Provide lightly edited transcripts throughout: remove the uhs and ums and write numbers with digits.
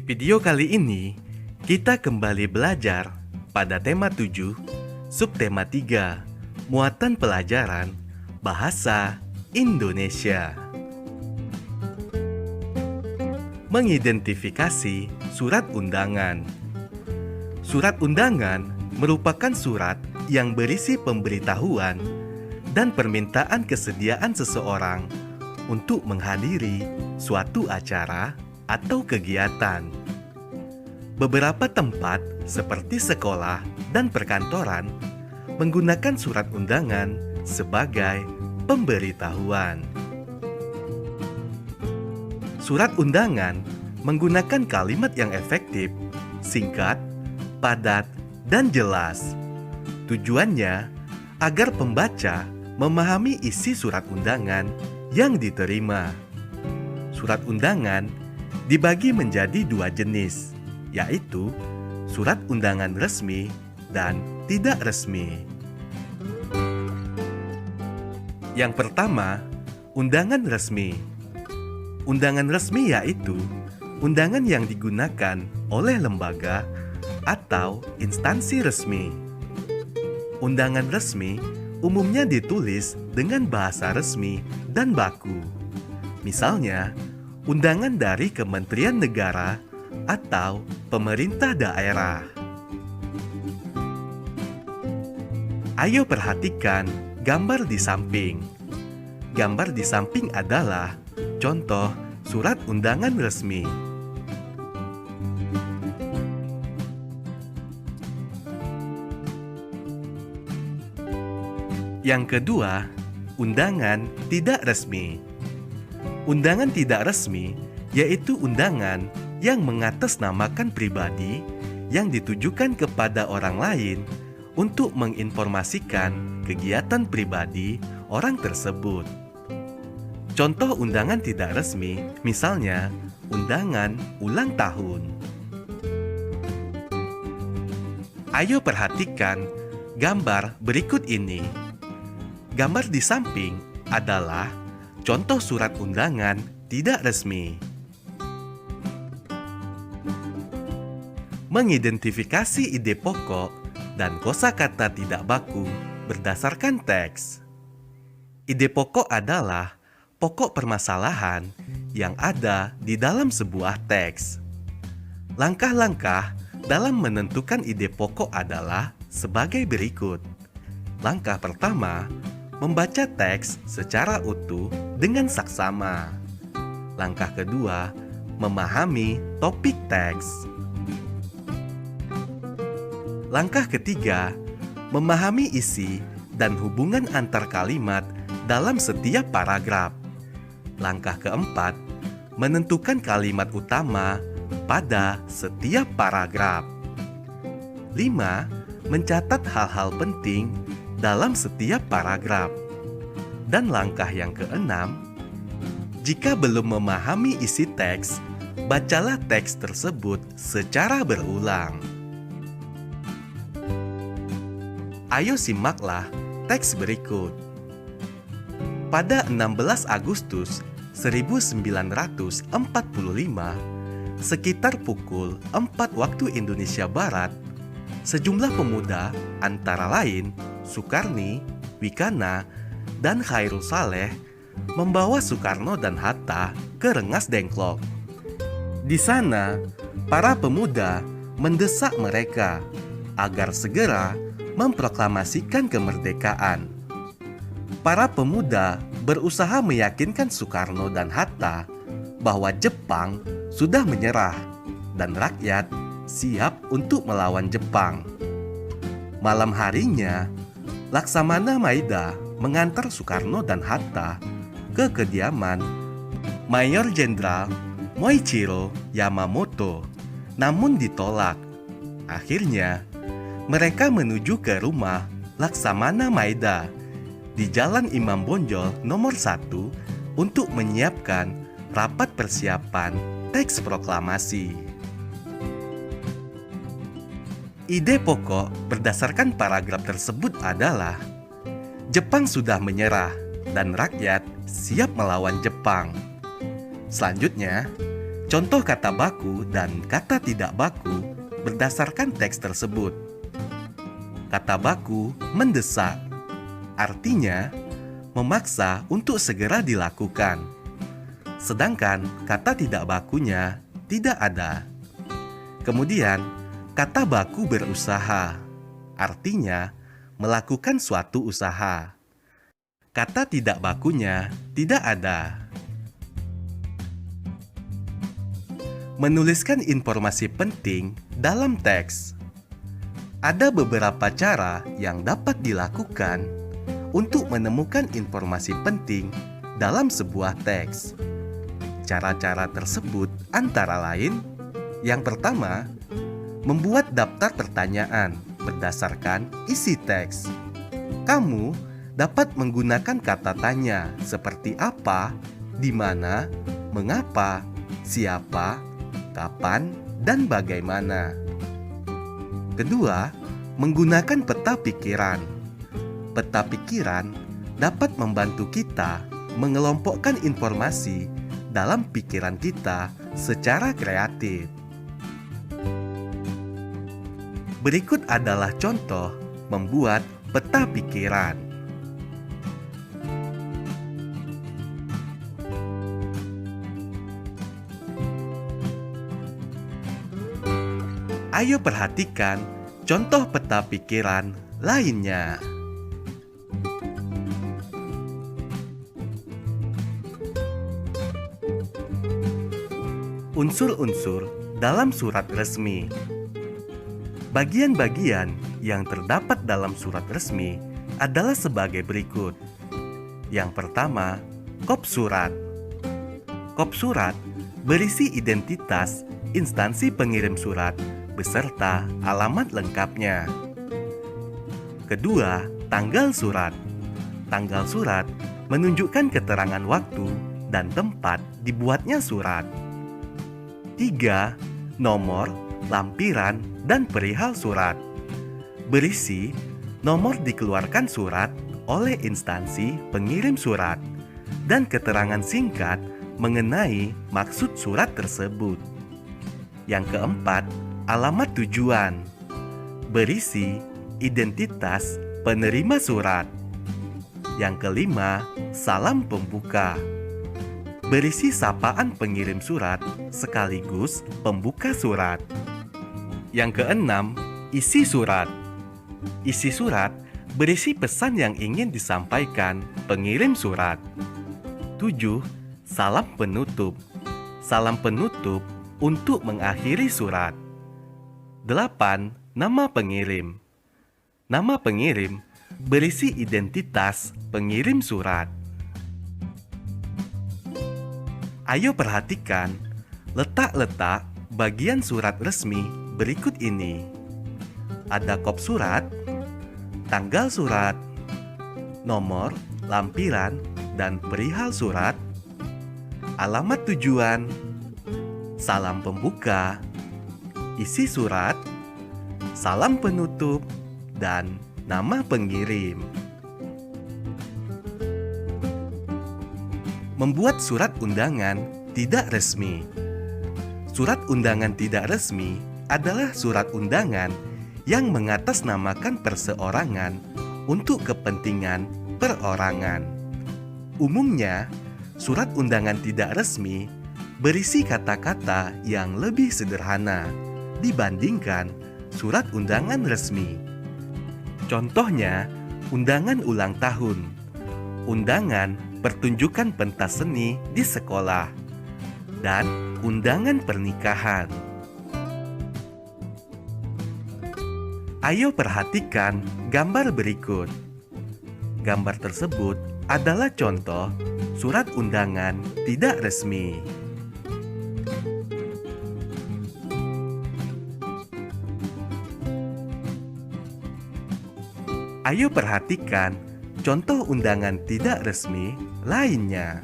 video kali ini, kita kembali belajar pada tema 7, subtema 3, muatan pelajaran Bahasa Indonesia. Mengidentifikasi surat undangan. Surat undangan merupakan surat yang berisi pemberitahuan dan permintaan kesediaan seseorang untuk menghadiri suatu acara atau kegiatan. Beberapa tempat seperti sekolah dan perkantoran menggunakan surat undangan sebagai pemberitahuan. Surat undangan menggunakan kalimat yang efektif, singkat, padat, dan jelas. Tujuannya agar pembaca memahami isi surat undangan yang diterima. Surat undangan dibagi menjadi dua jenis, yaitu surat undangan resmi dan tidak resmi. Yang pertama, undangan resmi. Undangan resmi yaitu undangan yang digunakan oleh lembaga atau instansi resmi. Undangan resmi umumnya ditulis dengan bahasa resmi dan baku. Misalnya, undangan dari Kementerian Negara atau pemerintah daerah. Ayo perhatikan gambar di samping. Gambar di samping adalah contoh surat undangan resmi. Yang kedua, undangan tidak resmi. Undangan tidak resmi yaitu undangan yang mengatasnamakan pribadi yang ditujukan kepada orang lain untuk menginformasikan kegiatan pribadi orang tersebut. Contoh undangan tidak resmi, misalnya undangan ulang tahun. Ayo perhatikan gambar berikut ini. Gambar di samping adalah contoh surat undangan tidak resmi. Mengidentifikasi ide pokok dan kosakata tidak baku berdasarkan teks. Ide pokok adalah pokok permasalahan yang ada di dalam sebuah teks. Langkah-langkah dalam menentukan ide pokok adalah sebagai berikut. Langkah pertama, membaca teks secara utuh dengan saksama. Langkah kedua, memahami topik teks. Langkah ketiga, memahami isi dan hubungan antar kalimat dalam setiap paragraf. Langkah keempat, menentukan kalimat utama pada setiap paragraf. 5. Mencatat hal-hal penting dalam setiap paragraf. Dan langkah yang keenam, jika belum memahami isi teks, bacalah teks tersebut secara berulang. Ayo simaklah teks berikut. Pada 16 Agustus 1945, sekitar pukul 4 waktu Indonesia Barat, sejumlah pemuda antara lain Sukarni, Wikana, dan Khairul Saleh membawa Soekarno dan Hatta ke Rengas Dengklok. Di sana, para pemuda mendesak mereka agar segera memproklamasikan kemerdekaan. Para pemuda berusaha meyakinkan Soekarno dan Hatta bahwa Jepang sudah menyerah dan rakyat siap untuk melawan Jepang. Malam harinya, Laksamana Maida mengantar Soekarno dan Hatta ke kediaman Mayor Jenderal Moichiro Yamamoto, namun ditolak. Akhirnya, mereka menuju ke rumah Laksamana Maida di Jalan Imam Bonjol nomor 1 untuk menyiapkan rapat persiapan teks proklamasi. Ide pokok berdasarkan paragraf tersebut adalah Jepang sudah menyerah dan rakyat siap melawan Jepang. Selanjutnya, contoh kata baku dan kata tidak baku berdasarkan teks tersebut. Kata baku mendesak, artinya memaksa untuk segera dilakukan. Sedangkan kata tidak bakunya tidak ada. Kemudian, kata baku berusaha, artinya melakukan suatu usaha. Kata tidak bakunya tidak ada. Menuliskan informasi penting dalam teks. Ada beberapa cara yang dapat dilakukan untuk menemukan informasi penting dalam sebuah teks. Cara-cara tersebut antara lain: yang pertama, membuat daftar pertanyaan berdasarkan isi teks. Kamu dapat menggunakan kata tanya seperti apa, di mana, mengapa, siapa, kapan, dan bagaimana. Kedua, menggunakan peta pikiran. Peta pikiran dapat membantu kita mengelompokkan informasi dalam pikiran kita secara kreatif. Berikut adalah contoh membuat peta pikiran. Ayo perhatikan contoh peta pikiran lainnya. Unsur-unsur dalam surat resmi. Bagian-bagian yang terdapat dalam surat resmi adalah sebagai berikut. Yang pertama, kop surat. Kop surat berisi identitas instansi pengirim surat beserta alamat lengkapnya. Kedua, tanggal surat. Tanggal surat menunjukkan keterangan waktu dan tempat dibuatnya surat. 3. Nomor, lampiran, dan perihal surat. Berisi nomor dikeluarkan surat oleh instansi pengirim surat dan keterangan singkat mengenai maksud surat tersebut. Yang keempat, alamat tujuan. Berisi identitas penerima surat. Yang kelima, salam pembuka. Berisi sapaan pengirim surat sekaligus pembuka surat. Yang keenam, isi surat. Isi surat berisi pesan yang ingin disampaikan pengirim surat. 7. Salam penutup. Salam penutup untuk mengakhiri surat. 8. Nama pengirim. Nama pengirim berisi identitas pengirim surat. Ayo perhatikan letak-letak bagian surat resmi berikut ini. Ada kop surat, tanggal surat, nomor, lampiran, dan perihal surat, alamat tujuan, salam pembuka, isi surat, salam penutup, dan nama pengirim. Membuat surat undangan tidak resmi. Surat undangan tidak resmi adalah surat undangan yang mengatasnamakan perseorangan untuk kepentingan perorangan. Umumnya, surat undangan tidak resmi berisi kata-kata yang lebih sederhana dibandingkan surat undangan resmi. Contohnya, undangan ulang tahun, undangan pertunjukan pentas seni di sekolah, dan undangan pernikahan. Ayo perhatikan gambar berikut. Gambar tersebut adalah contoh surat undangan tidak resmi. Ayo perhatikan contoh undangan tidak resmi lainnya.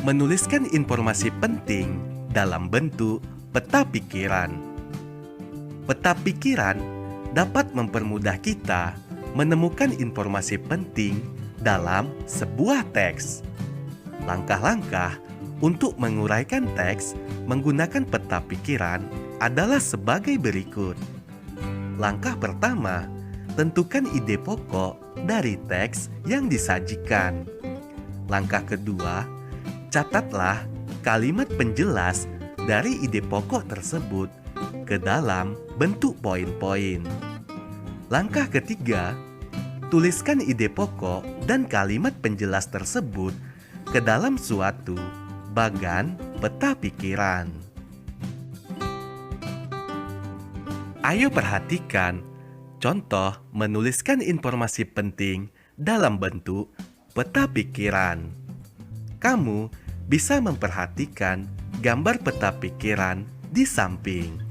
Menuliskan informasi penting dalam bentuk peta pikiran. Peta pikiran dapat mempermudah kita menemukan informasi penting dalam sebuah teks. Langkah-langkah untuk menguraikan teks menggunakan peta pikiran adalah sebagai berikut. Langkah pertama, tentukan ide pokok dari teks yang disajikan. Langkah kedua, catatlah kalimat penjelas dari ide pokok tersebut ke dalam bentuk poin-poin. Langkah ketiga, tuliskan ide pokok dan kalimat penjelas tersebut ke dalam suatu bagan peta pikiran. Ayo perhatikan contoh menuliskan informasi penting dalam bentuk peta pikiran. Kamu bisa memperhatikan gambar peta pikiran di samping.